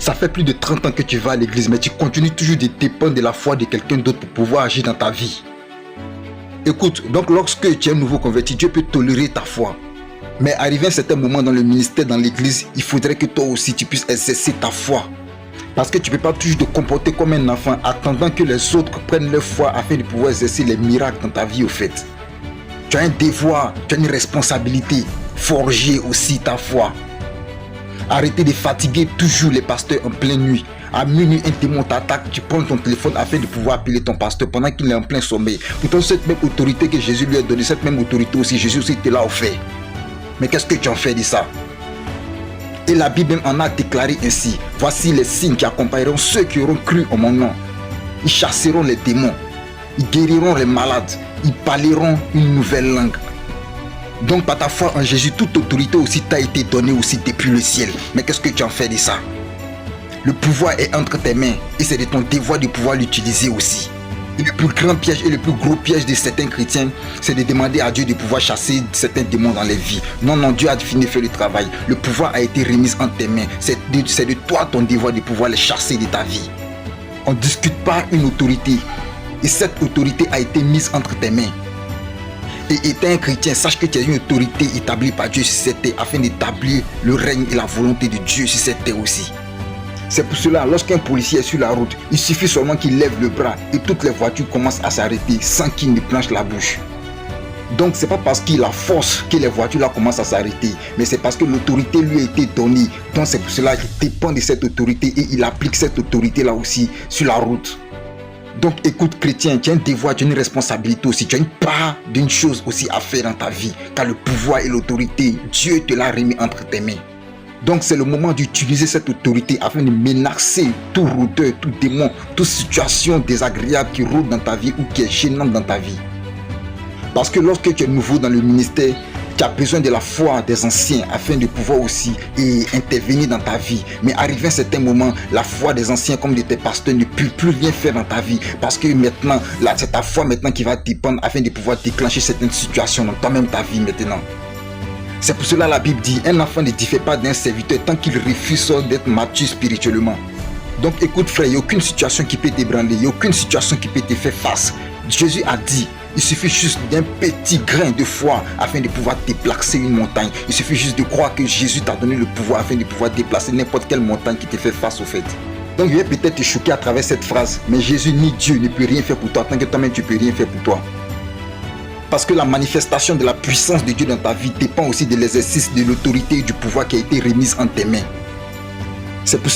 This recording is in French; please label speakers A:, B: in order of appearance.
A: Ça fait plus de 30 ans que tu vas à l'église, mais tu continues toujours de dépendre de la foi de quelqu'un d'autre pour pouvoir agir dans ta vie. Écoute, donc lorsque tu es un nouveau converti, Dieu peut tolérer ta foi. Mais arrivé à un certain moment dans le ministère, dans l'église, il faudrait que toi aussi tu puisses exercer ta foi. Parce que tu ne peux pas toujours te comporter comme un enfant, attendant que les autres prennent leur foi afin de pouvoir exercer les miracles dans ta vie au fait. Tu as un devoir, tu as une responsabilité. Forger aussi ta foi. Arrêtez de fatiguer toujours les pasteurs en pleine nuit. À minuit, un témoin t'attaque, tu prends ton téléphone afin de pouvoir appeler ton pasteur pendant qu'il est en plein sommeil. Pourtant, cette même autorité que Jésus lui a donnée, cette même autorité aussi, Jésus aussi te l'a offert. Mais qu'est-ce que tu en fais de ça? Et la Bible en a déclaré ainsi: voici les signes qui accompagneront ceux qui auront cru en mon nom. Ils chasseront les démons, ils guériront les malades, ils parleront une nouvelle langue. Donc par ta foi en Jésus, toute autorité aussi t'a été donnée aussi depuis le ciel. Mais qu'est-ce que tu en fais de ça? Le pouvoir est entre tes mains et c'est de ton devoir de pouvoir l'utiliser aussi. Et le plus grand piège et le plus gros piège de certains chrétiens, c'est de demander à Dieu de pouvoir chasser certains démons dans les vies. Non, non, Dieu a fini de faire le travail. Le pouvoir a été remis entre tes mains. C'est de toi ton devoir de pouvoir les chasser de ta vie. On ne discute pas une autorité. Et cette autorité a été mise entre tes mains. Et étant un chrétien, sache que tu as une autorité établie par Dieu sur cette terre afin d'établir le règne et la volonté de Dieu sur cette terre aussi. C'est pour cela, lorsqu'un policier est sur la route, il suffit seulement qu'il lève le bras et toutes les voitures commencent à s'arrêter sans qu'il ne planche la bouche. Donc c'est pas parce qu'il a force que les voitures là commencent à s'arrêter, mais c'est parce que l'autorité lui a été donnée. Donc c'est pour cela qu'il dépend de cette autorité et il applique cette autorité là aussi sur la route. Donc écoute chrétien, tu as un devoir, tu as une responsabilité aussi, tu as une part d'une chose aussi à faire dans ta vie, car le pouvoir et l'autorité, Dieu te l'a remis entre tes mains. Donc c'est le moment d'utiliser cette autorité afin de menacer tout rôdeur, tout démon, toute situation désagréable qui rôde dans ta vie ou qui est gênante dans ta vie. Parce que lorsque tu es nouveau dans le ministère, tu as besoin de la foi des anciens afin de pouvoir aussi intervenir dans ta vie. Mais arrivé à un certain moment, la foi des anciens comme de tes pasteurs ne peut plus rien faire dans ta vie. Parce que maintenant, c'est ta foi maintenant qui va dépendre afin de pouvoir déclencher certaines situations dans toi-même ta vie maintenant. C'est pour cela la Bible dit, un enfant ne diffère pas d'un serviteur tant qu'il refuse d'être mature spirituellement. Donc écoute frère, il n'y a aucune situation qui peut t'ébranler, il n'y a aucune situation qui peut te faire face. Jésus a dit, il suffit juste d'un petit grain de foi afin de pouvoir déplacer une montagne. Il suffit juste de croire que Jésus t'a donné le pouvoir afin de pouvoir déplacer n'importe quelle montagne qui te fait face au fait. Donc je vais peut-être te choquer à travers cette phrase, mais Jésus ni Dieu ne peut rien faire pour toi tant que toi-même tu ne peux rien faire pour toi. Parce que la manifestation de la puissance de Dieu dans ta vie dépend aussi de l'exercice de l'autorité et du pouvoir qui a été remise en tes mains. C'est pour